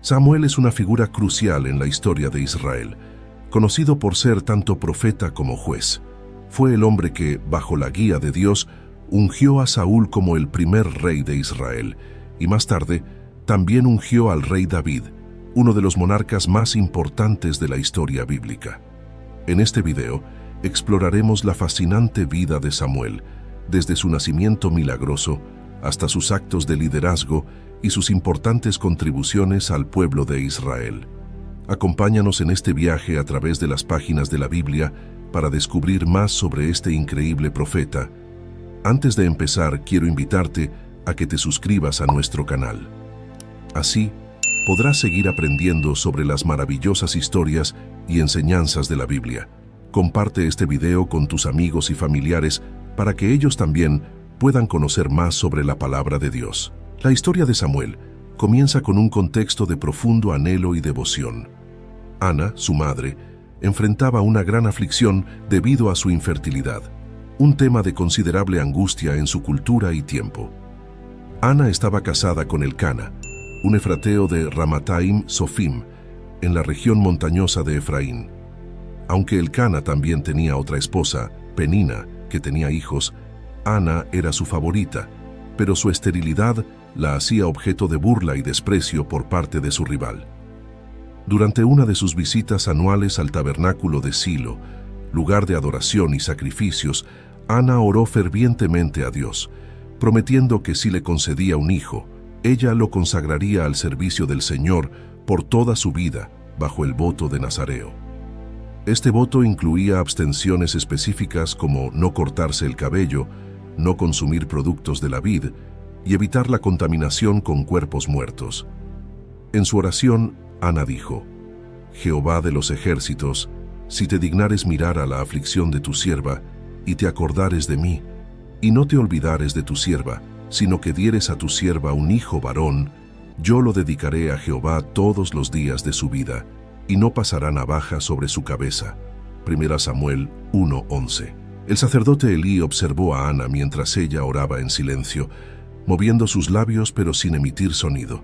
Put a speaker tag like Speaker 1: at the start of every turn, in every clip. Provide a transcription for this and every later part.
Speaker 1: Samuel es una figura crucial en la historia de Israel, conocido por ser tanto profeta como juez. Fue el hombre que, bajo la guía de Dios, ungió a Saúl como el primer rey de Israel, y más tarde también ungió al rey David, uno de los monarcas más importantes de la historia bíblica. En este video exploraremos la fascinante vida de Samuel, desde su nacimiento milagroso hasta sus actos de liderazgo y sus importantes contribuciones al pueblo de Israel. Acompáñanos en este viaje a través de las páginas de la Biblia para descubrir más sobre este increíble profeta. Antes de empezar, quiero invitarte a que te suscribas a nuestro canal. Así, podrás seguir aprendiendo sobre las maravillosas historias y enseñanzas de la Biblia. Comparte este video con tus amigos y familiares para que ellos también puedan conocer más sobre la palabra de Dios. La historia de Samuel comienza con un contexto de profundo anhelo y devoción. Ana, su madre, enfrentaba una gran aflicción debido a su infertilidad, un tema de considerable angustia en su cultura y tiempo. Ana estaba casada con Elcana, un efrateo de Ramataim Sofim, en la región montañosa de Efraín. Aunque Elcana también tenía otra esposa, Penina, que tenía hijos, Ana era su favorita, pero su esterilidad la hacía objeto de burla y desprecio por parte de su rival. Durante una de sus visitas anuales al tabernáculo de Silo, lugar de adoración y sacrificios, Ana oró fervientemente a Dios, prometiendo que si le concedía un hijo, ella lo consagraría al servicio del Señor por toda su vida, bajo el voto de Nazareo. Este voto incluía abstenciones específicas como no cortarse el cabello, no consumir productos de la vid y evitar la contaminación con cuerpos muertos. En su oración, Ana dijo: Jehová de los ejércitos, si te dignares mirar a la aflicción de tu sierva, y te acordares de mí, y no te olvidares de tu sierva, sino que dieres a tu sierva un hijo varón, yo lo dedicaré a Jehová todos los días de su vida, y no pasará navaja sobre su cabeza. 1 Samuel 1:11. El sacerdote Elí observó a Ana mientras ella oraba en silencio, moviendo sus labios pero sin emitir sonido.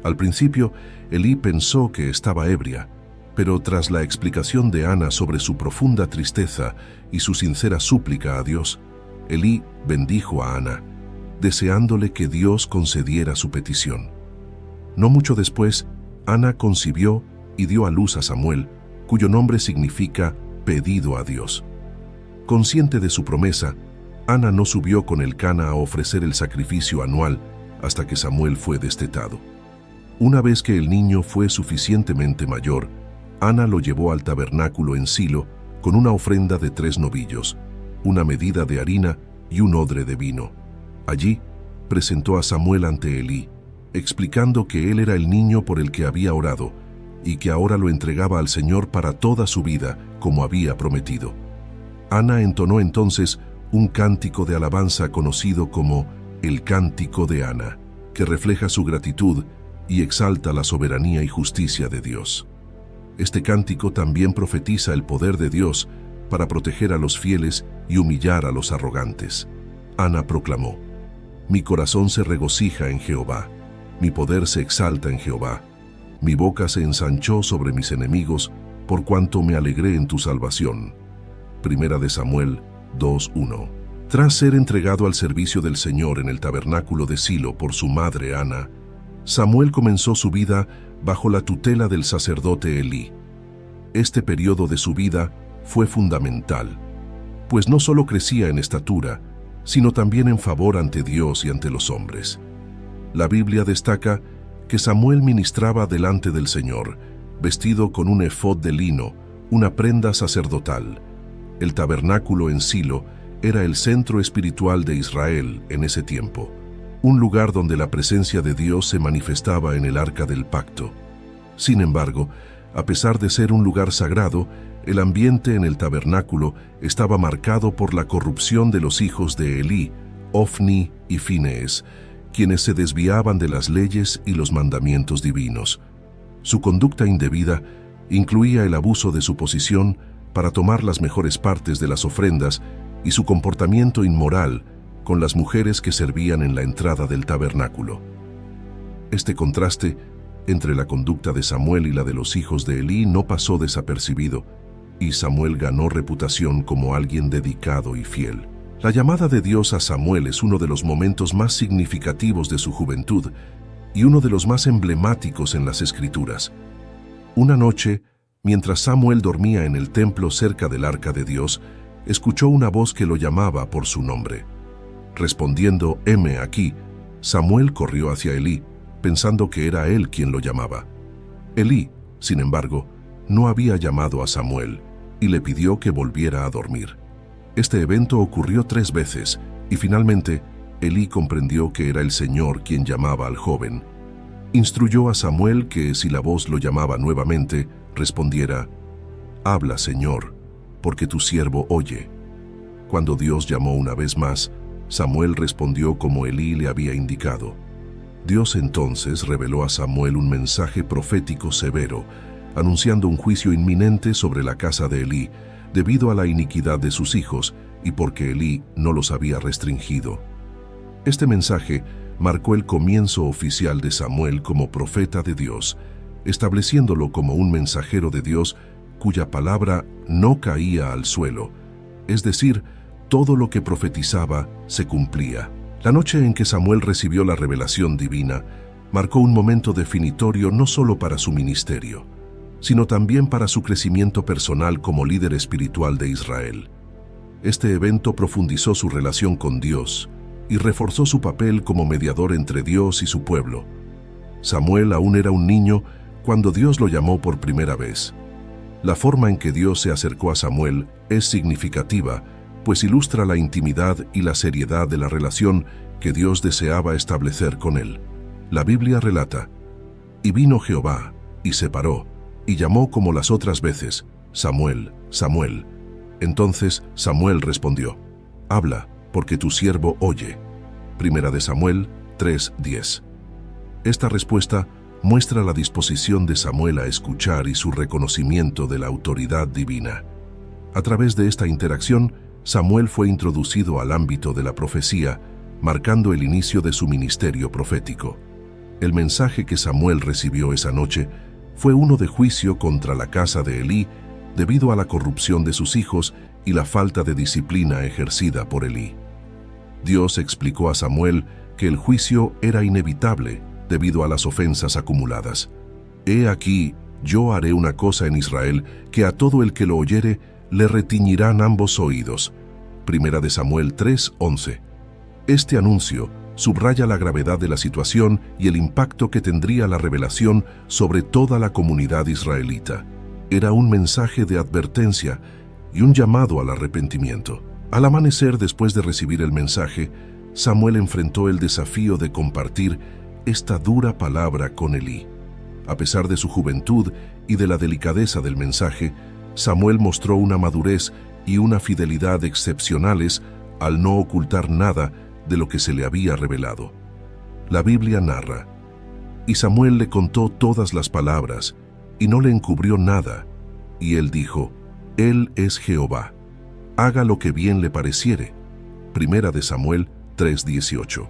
Speaker 1: Al principio, Elí pensó que estaba ebria, pero tras la explicación de Ana sobre su profunda tristeza y su sincera súplica a Dios, Elí bendijo a Ana, deseándole que Dios concediera su petición. No mucho después, Ana concibió y dio a luz a Samuel, cuyo nombre significa pedido a Dios. Consciente de su promesa, Ana no subió con Elcana a ofrecer el sacrificio anual hasta que Samuel fue destetado. Una vez que el niño fue suficientemente mayor, Ana lo llevó al tabernáculo en Silo con una ofrenda de 3 novillos, una medida de harina y un odre de vino. Allí presentó a Samuel ante Elí, explicando que él era el niño por el que había orado y que ahora lo entregaba al Señor para toda su vida, como había prometido. Ana entonó entonces un cántico de alabanza conocido como el Cántico de Ana, que refleja su gratitud y exalta la soberanía y justicia de Dios. Este cántico también profetiza el poder de Dios para proteger a los fieles y humillar a los arrogantes. Ana proclamó: Mi corazón se regocija en Jehová, mi poder se exalta en Jehová. Mi boca se ensanchó sobre mis enemigos, por cuanto me alegré en tu salvación. 1 Samuel 2:1. Tras ser entregado al servicio del Señor en el tabernáculo de Silo por su madre Ana, Samuel comenzó su vida bajo la tutela del sacerdote Elí. Este periodo de su vida fue fundamental, pues no solo crecía en estatura, sino también en favor ante Dios y ante los hombres. La Biblia destaca que Samuel ministraba delante del Señor, vestido con un efod de lino, una prenda sacerdotal. El tabernáculo en Silo era el centro espiritual de Israel en ese tiempo, un lugar donde la presencia de Dios se manifestaba en el Arca del Pacto. Sin embargo, a pesar de ser un lugar sagrado, el ambiente en el tabernáculo estaba marcado por la corrupción de los hijos de Elí, Ofni y Finees, quienes se desviaban de las leyes y los mandamientos divinos. Su conducta indebida incluía el abuso de su posición para tomar las mejores partes de las ofrendas y su comportamiento inmoral con las mujeres que servían en la entrada del tabernáculo. Este contraste entre la conducta de Samuel y la de los hijos de Elí no pasó desapercibido, y Samuel ganó reputación como alguien dedicado y fiel. La llamada de Dios a Samuel es uno de los momentos más significativos de su juventud y uno de los más emblemáticos en las Escrituras. Una noche, mientras Samuel dormía en el templo cerca del arca de Dios, escuchó una voz que lo llamaba por su nombre. Respondiendo, «Heme aquí», Samuel corrió hacia Elí, pensando que era él quien lo llamaba. Elí, sin embargo, no había llamado a Samuel y le pidió que volviera a dormir. Este evento ocurrió 3 veces y finalmente Elí comprendió que era el Señor quien llamaba al joven. Instruyó a Samuel que si la voz lo llamaba nuevamente, respondiera, «Habla, Señor, porque tu siervo oye». Cuando Dios llamó una vez más, Samuel respondió como Elí le había indicado. Dios entonces reveló a Samuel un mensaje profético severo, anunciando un juicio inminente sobre la casa de Elí, debido a la iniquidad de sus hijos y porque Elí no los había restringido. Este mensaje marcó el comienzo oficial de Samuel como profeta de Dios, estableciéndolo como un mensajero de Dios cuya palabra no caía al suelo, es decir, todo lo que profetizaba se cumplía. La noche en que Samuel recibió la revelación divina marcó un momento definitorio no solo para su ministerio, sino también para su crecimiento personal como líder espiritual de Israel. Este evento profundizó su relación con Dios y reforzó su papel como mediador entre Dios y su pueblo. Samuel aún era un niño cuando Dios lo llamó por primera vez. La forma en que Dios se acercó a Samuel es significativa, pues ilustra la intimidad y la seriedad de la relación que Dios deseaba establecer con él. La Biblia relata, «Y vino Jehová, y se paró, y llamó como las otras veces, Samuel, Samuel». Entonces Samuel respondió, «Habla, porque tu siervo oye». Primera de Samuel 3:10. Esta respuesta muestra la disposición de Samuel a escuchar y su reconocimiento de la autoridad divina. A través de esta interacción, Samuel fue introducido al ámbito de la profecía, marcando el inicio de su ministerio profético. El mensaje que Samuel recibió esa noche fue uno de juicio contra la casa de Elí debido a la corrupción de sus hijos y la falta de disciplina ejercida por Elí. Dios explicó a Samuel que el juicio era inevitable debido a las ofensas acumuladas. «He aquí, yo haré una cosa en Israel que a todo el que lo oyere le retiñirán ambos oídos». Primera de Samuel 3:11. Este anuncio subraya la gravedad de la situación y el impacto que tendría la revelación sobre toda la comunidad israelita. Era un mensaje de advertencia y un llamado al arrepentimiento. Al amanecer, después de recibir el mensaje, Samuel enfrentó el desafío de compartir esta dura palabra con Elí. A pesar de su juventud y de la delicadeza del mensaje, Samuel mostró una madurez y una fidelidad excepcionales al no ocultar nada de lo que se le había revelado. La Biblia narra, «Y Samuel le contó todas las palabras, y no le encubrió nada, y él dijo, Él es Jehová, haga lo que bien le pareciere». Primera de Samuel 3:18.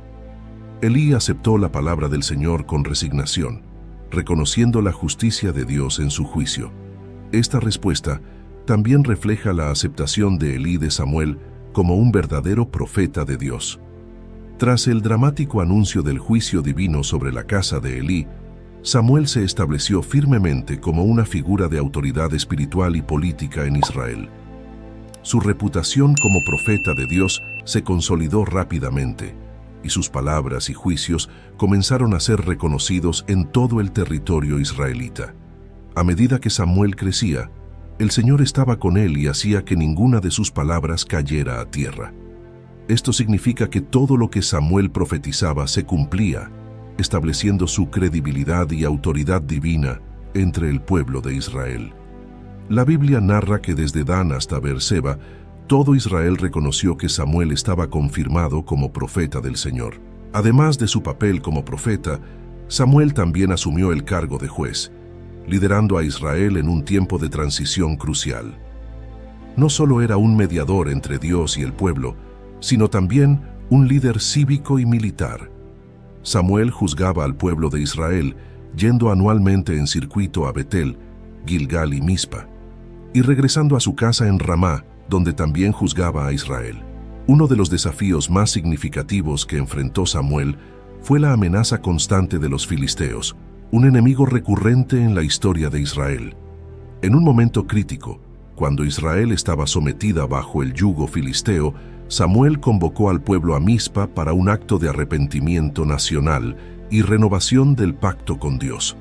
Speaker 1: Elí aceptó la palabra del Señor con resignación, reconociendo la justicia de Dios en su juicio. Esta respuesta también refleja la aceptación de Elí de Samuel como un verdadero profeta de Dios. Tras el dramático anuncio del juicio divino sobre la casa de Elí, Samuel se estableció firmemente como una figura de autoridad espiritual y política en Israel. Su reputación como profeta de Dios se consolidó rápidamente, y sus palabras y juicios comenzaron a ser reconocidos en todo el territorio israelita. A medida que Samuel crecía, el Señor estaba con él y hacía que ninguna de sus palabras cayera a tierra. Esto significa que todo lo que Samuel profetizaba se cumplía, estableciendo su credibilidad y autoridad divina entre el pueblo de Israel. La Biblia narra que desde Dan hasta Beerseba, todo Israel reconoció que Samuel estaba confirmado como profeta del Señor. Además de su papel como profeta, Samuel también asumió el cargo de juez, liderando a Israel en un tiempo de transición crucial. No solo era un mediador entre Dios y el pueblo, sino también un líder cívico y militar. Samuel juzgaba al pueblo de Israel, yendo anualmente en circuito a Betel, Gilgal y Mizpa, y regresando a su casa en Ramá, donde también juzgaba a Israel. Uno de los desafíos más significativos que enfrentó Samuel fue la amenaza constante de los filisteos, un enemigo recurrente en la historia de Israel. En un momento crítico, cuando Israel estaba sometida bajo el yugo filisteo, Samuel convocó al pueblo a Mizpa para un acto de arrepentimiento nacional y renovación del pacto con Dios.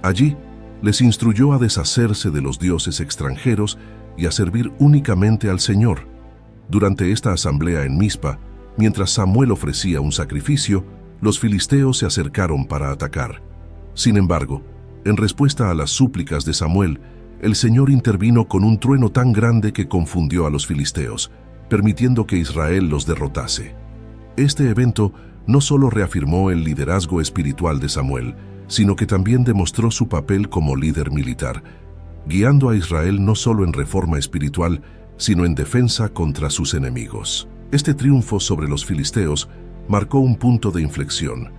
Speaker 1: Allí, les instruyó a deshacerse de los dioses extranjeros y a servir únicamente al Señor. Durante esta asamblea en Mizpa, mientras Samuel ofrecía un sacrificio, los filisteos se acercaron para atacar. Sin embargo, en respuesta a las súplicas de Samuel, el Señor intervino con un trueno tan grande que confundió a los filisteos, permitiendo que Israel los derrotase. Este evento no solo reafirmó el liderazgo espiritual de Samuel, sino que también demostró su papel como líder militar, guiando a Israel no solo en reforma espiritual, sino en defensa contra sus enemigos. Este triunfo sobre los filisteos marcó un punto de inflexión,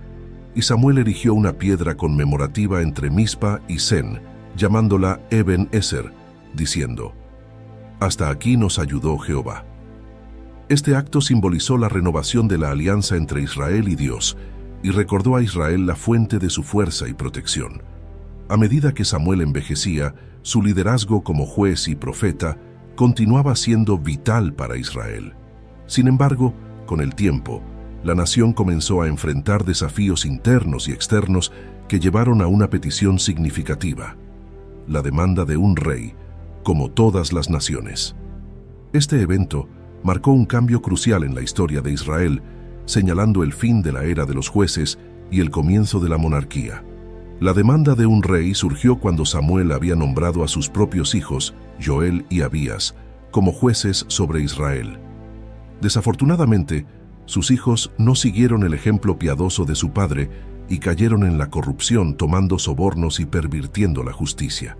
Speaker 1: y Samuel erigió una piedra conmemorativa entre Mizpa y Sen, llamándola Eben Ezer, diciendo: «Hasta aquí nos ayudó Jehová». Este acto simbolizó la renovación de la alianza entre Israel y Dios, y recordó a Israel la fuente de su fuerza y protección. A medida que Samuel envejecía, su liderazgo como juez y profeta continuaba siendo vital para Israel. Sin embargo, con el tiempo, la nación comenzó a enfrentar desafíos internos y externos que llevaron a una petición significativa: la demanda de un rey, como todas las naciones. Este evento marcó un cambio crucial en la historia de Israel, señalando el fin de la era de los jueces y el comienzo de la monarquía. La demanda de un rey surgió cuando Samuel había nombrado a sus propios hijos, Joel y Abías, como jueces sobre Israel. Desafortunadamente, sus hijos no siguieron el ejemplo piadoso de su padre y cayeron en la corrupción, tomando sobornos y pervirtiendo la justicia.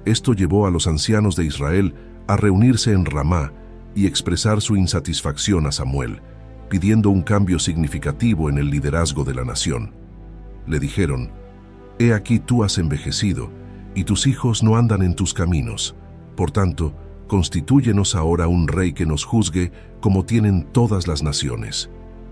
Speaker 1: Esto llevó a los ancianos de Israel a reunirse en Ramá y expresar su insatisfacción a Samuel, pidiendo un cambio significativo en el liderazgo de la nación. Le dijeron: «He aquí tú has envejecido, y tus hijos no andan en tus caminos. Por tanto, constitúyenos ahora un rey que nos juzgue como tienen todas las naciones».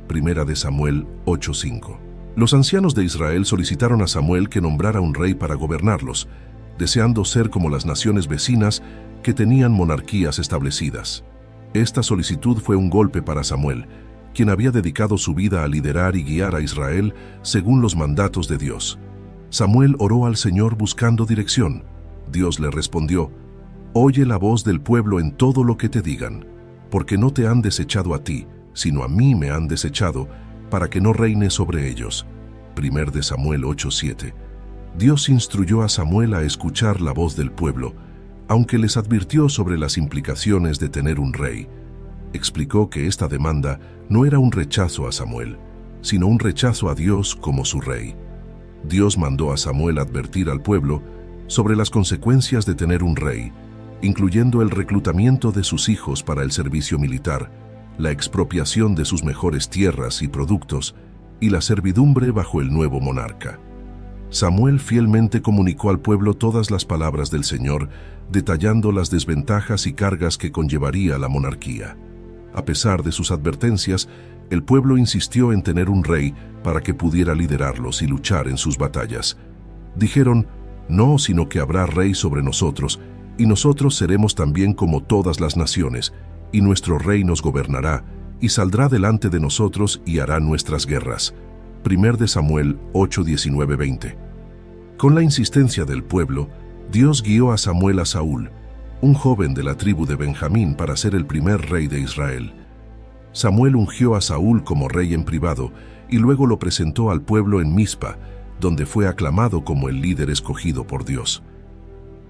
Speaker 1: Primera de Samuel 8:5. Los ancianos de Israel solicitaron a Samuel que nombrara un rey para gobernarlos, deseando ser como las naciones vecinas que tenían monarquías establecidas. Esta solicitud fue un golpe para Samuel, quien había dedicado su vida a liderar y guiar a Israel según los mandatos de Dios. Samuel oró al Señor buscando dirección. Dios le respondió: «Oye la voz del pueblo en todo lo que te digan, porque no te han desechado a ti, sino a mí me han desechado, para que no reine sobre ellos». Primer de Samuel 8:7. Dios instruyó a Samuel a escuchar la voz del pueblo, aunque les advirtió sobre las implicaciones de tener un rey. Explicó que esta demanda no era un rechazo a Samuel, sino un rechazo a Dios como su rey. Dios mandó a Samuel advertir al pueblo sobre las consecuencias de tener un rey, incluyendo el reclutamiento de sus hijos para el servicio militar, la expropiación de sus mejores tierras y productos, y la servidumbre bajo el nuevo monarca. Samuel fielmente comunicó al pueblo todas las palabras del Señor, detallando las desventajas y cargas que conllevaría la monarquía. A pesar de sus advertencias, el pueblo insistió en tener un rey para que pudiera liderarlos y luchar en sus batallas. Dijeron: «No, sino que habrá rey sobre nosotros, y nosotros seremos también como todas las naciones, y nuestro rey nos gobernará, y saldrá delante de nosotros y hará nuestras guerras». Primer de Samuel 8:19-20. Con la insistencia del pueblo, Dios guió a Samuel a Saúl, un joven de la tribu de Benjamín, para ser el primer rey de Israel. Samuel ungió a Saúl como rey en privado y luego lo presentó al pueblo en Mizpa, donde fue aclamado como el líder escogido por Dios.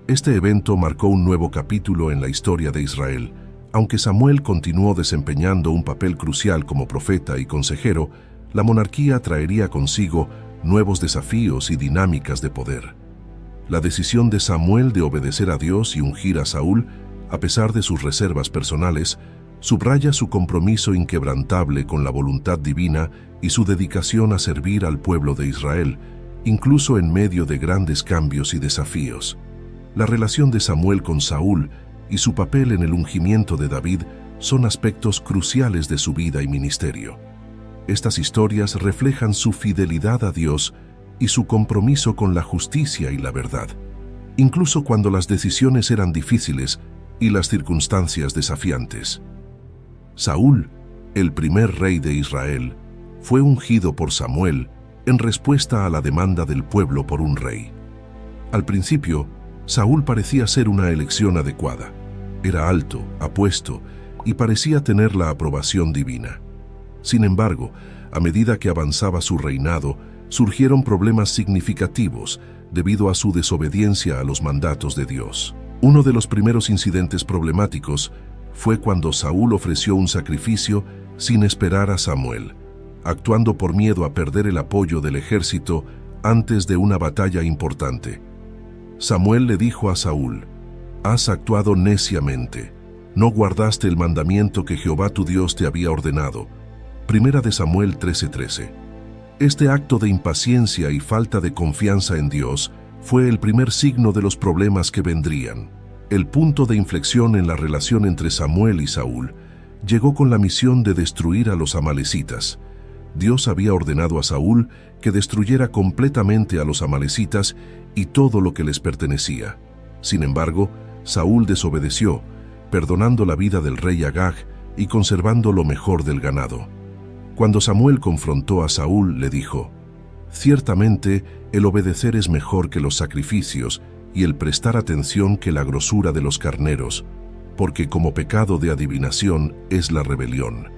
Speaker 1: Este evento marcó un nuevo capítulo en la historia de Israel. Aunque Samuel continuó desempeñando un papel crucial como profeta y consejero, la monarquía traería consigo nuevos desafíos y dinámicas de poder. La decisión de Samuel de obedecer a Dios y ungir a Saúl, a pesar de sus reservas personales, subraya su compromiso inquebrantable con la voluntad divina y su dedicación a servir al pueblo de Israel, incluso en medio de grandes cambios y desafíos. La relación de Samuel con Saúl y su papel en el ungimiento de David son aspectos cruciales de su vida y ministerio. Estas historias reflejan su fidelidad a Dios y su compromiso con la justicia y la verdad, incluso cuando las decisiones eran difíciles y las circunstancias desafiantes. Saúl, el primer rey de Israel, fue ungido por Samuel en respuesta a la demanda del pueblo por un rey. Al principio, Saúl parecía ser una elección adecuada. Era alto, apuesto y parecía tener la aprobación divina. Sin embargo, a medida que avanzaba su reinado, surgieron problemas significativos debido a su desobediencia a los mandatos de Dios. Uno de los primeros incidentes problemáticos fue cuando Saúl ofreció un sacrificio sin esperar a Samuel, actuando por miedo a perder el apoyo del ejército antes de una batalla importante. Samuel le dijo a Saúl: «Has actuado neciamente, no guardaste el mandamiento que Jehová tu Dios te había ordenado». Primera de Samuel 13:13. Este acto de impaciencia y falta de confianza en Dios fue el primer signo de los problemas que vendrían. El punto de inflexión en la relación entre Samuel y Saúl llegó con la misión de destruir a los amalecitas. Dios había ordenado a Saúl que destruyera completamente a los amalecitas y todo lo que les pertenecía. Sin embargo, Saúl desobedeció, perdonando la vida del rey Agag y conservando lo mejor del ganado. Cuando Samuel confrontó a Saúl, le dijo: «Ciertamente, el obedecer es mejor que los sacrificios y el prestar atención que la grosura de los carneros, porque como pecado de adivinación es la rebelión,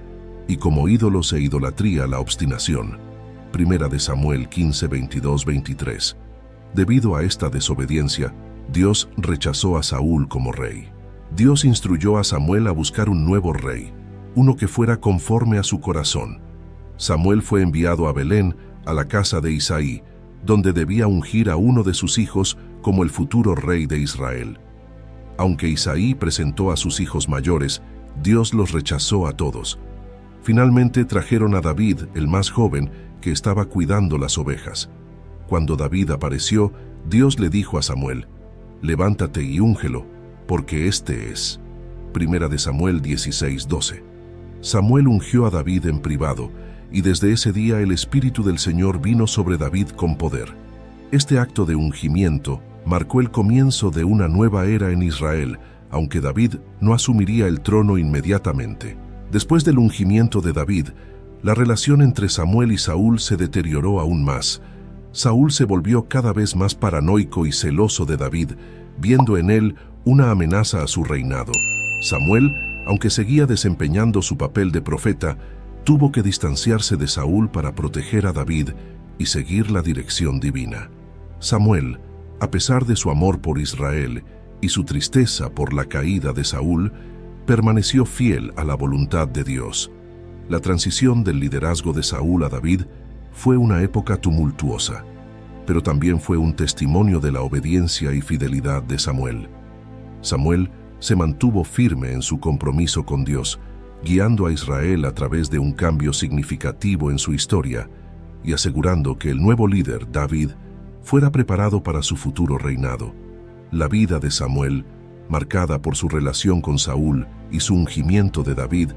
Speaker 1: y como ídolos e idolatría la obstinación». Primera de Samuel 15, 22, 23. Debido a esta desobediencia, Dios rechazó a Saúl como rey. Dios instruyó a Samuel a buscar un nuevo rey, uno que fuera conforme a su corazón. Samuel fue enviado a Belén, a la casa de Isaí, donde debía ungir a uno de sus hijos como el futuro rey de Israel. Aunque Isaí presentó a sus hijos mayores, Dios los rechazó a todos. Finalmente trajeron a David, el más joven, que estaba cuidando las ovejas. Cuando David apareció, Dios le dijo a Samuel: «Levántate y úngelo, porque este es». Primera de Samuel 16:12. Samuel ungió a David en privado, y desde ese día el Espíritu del Señor vino sobre David con poder. Este acto de ungimiento marcó el comienzo de una nueva era en Israel, aunque David no asumiría el trono inmediatamente. Después del ungimiento de David, la relación entre Samuel y Saúl se deterioró aún más. Saúl se volvió cada vez más paranoico y celoso de David, viendo en él una amenaza a su reinado. Samuel, aunque seguía desempeñando su papel de profeta, tuvo que distanciarse de Saúl para proteger a David y seguir la dirección divina. Samuel, a pesar de su amor por Israel y su tristeza por la caída de Saúl, permaneció fiel a la voluntad de Dios. La transición del liderazgo de Saúl a David fue una época tumultuosa, pero también fue un testimonio de la obediencia y fidelidad de Samuel. Samuel se mantuvo firme en su compromiso con Dios, guiando a Israel a través de un cambio significativo en su historia y asegurando que el nuevo líder, David, fuera preparado para su futuro reinado. La vida de Samuel, marcada por su relación con Saúl y su ungimiento de David,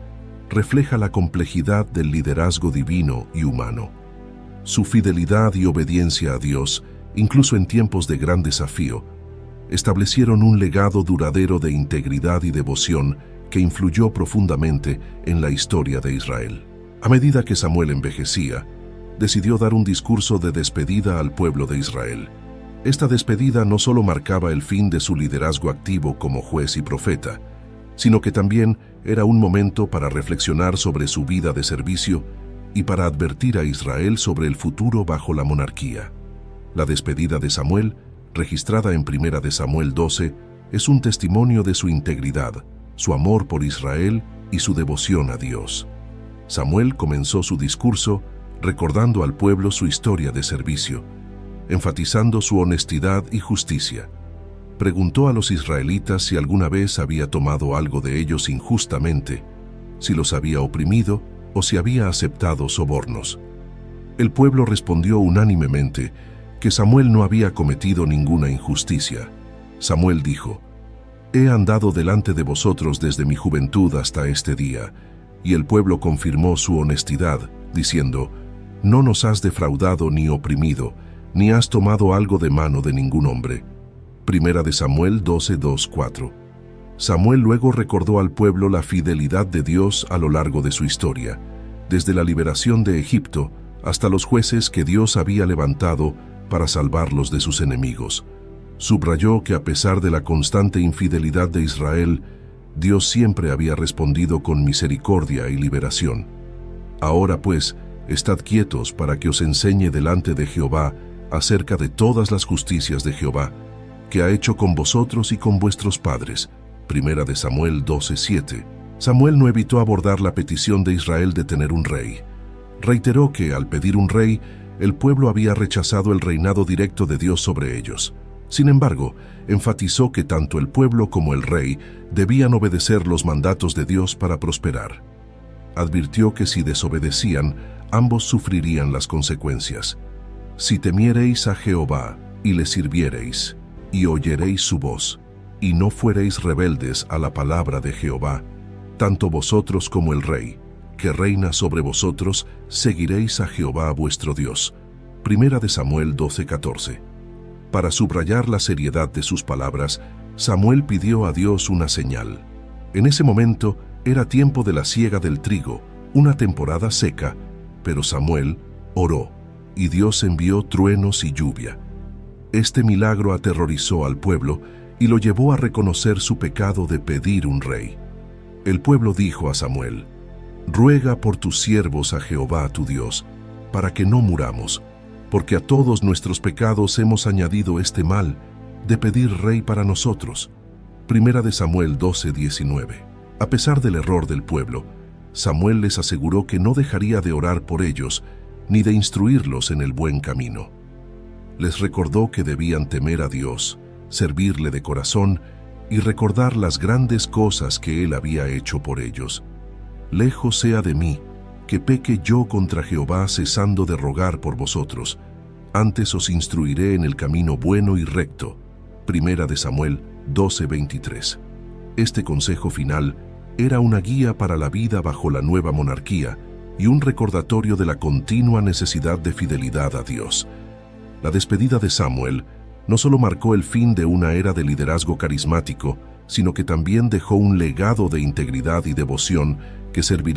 Speaker 1: refleja la complejidad del liderazgo divino y humano. Su fidelidad y obediencia a Dios, incluso en tiempos de gran desafío, establecieron un legado duradero de integridad y devoción que influyó profundamente en la historia de Israel. A medida que Samuel envejecía, decidió dar un discurso de despedida al pueblo de Israel. Esta despedida no solo marcaba el fin de su liderazgo activo como juez y profeta, sino que también era un momento para reflexionar sobre su vida de servicio y para advertir a Israel sobre el futuro bajo la monarquía. La despedida de Samuel, registrada en Primera de Samuel 12, es un testimonio de su integridad, su amor por Israel y su devoción a Dios. Samuel comenzó su discurso recordando al pueblo su historia de servicio, enfatizando su honestidad y justicia. Preguntó a los israelitas si alguna vez había tomado algo de ellos injustamente, si los había oprimido o si había aceptado sobornos. El pueblo respondió unánimemente que Samuel no había cometido ninguna injusticia. Samuel dijo: «He andado delante de vosotros desde mi juventud hasta este día», y el pueblo confirmó su honestidad, diciendo: «No nos has defraudado ni oprimido, ni has tomado algo de mano de ningún hombre». Primera de Samuel 12:2-4. Samuel luego recordó al pueblo la fidelidad de Dios a lo largo de su historia, desde la liberación de Egipto hasta los jueces que Dios había levantado para salvarlos de sus enemigos. Subrayó que a pesar de la constante infidelidad de Israel, Dios siempre había respondido con misericordia y liberación. «Ahora pues, estad quietos para que os enseñe delante de Jehová acerca de todas las justicias de Jehová, que ha hecho con vosotros y con vuestros padres». Primera de Samuel 12:7. Samuel no evitó abordar la petición de Israel de tener un rey. Reiteró que, al pedir un rey, el pueblo había rechazado el reinado directo de Dios sobre ellos. Sin embargo, enfatizó que tanto el pueblo como el rey debían obedecer los mandatos de Dios para prosperar. Advirtió que si desobedecían, ambos sufrirían las consecuencias. «Si temiereis a Jehová y le sirviereis, y oyereis su voz, y no fuereis rebeldes a la palabra de Jehová, tanto vosotros como el rey, que reina sobre vosotros, seguiréis a Jehová vuestro Dios». Primera de Samuel 12:14. Para subrayar la seriedad de sus palabras, Samuel pidió a Dios una señal. En ese momento era tiempo de la siega del trigo, una temporada seca, pero Samuel oró, y Dios envió truenos y lluvia. Este milagro aterrorizó al pueblo y lo llevó a reconocer su pecado de pedir un rey. El pueblo dijo a Samuel: «Ruega por tus siervos a Jehová tu Dios, para que no muramos, porque a todos nuestros pecados hemos añadido este mal de pedir rey para nosotros». Primera de Samuel 12:19. A pesar del error del pueblo, Samuel les aseguró que no dejaría de orar por ellos ni de instruirlos en el buen camino. Les recordó que debían temer a Dios, servirle de corazón y recordar las grandes cosas que Él había hecho por ellos. «Lejos sea de mí, que peque yo contra Jehová cesando de rogar por vosotros. Antes os instruiré en el camino bueno y recto». Primera de Samuel 12:23. Este consejo final era una guía para la vida bajo la nueva monarquía y un recordatorio de la continua necesidad de fidelidad a Dios. La despedida de Samuel no solo marcó el fin de una era de liderazgo carismático, sino que también dejó un legado de integridad y devoción que serviría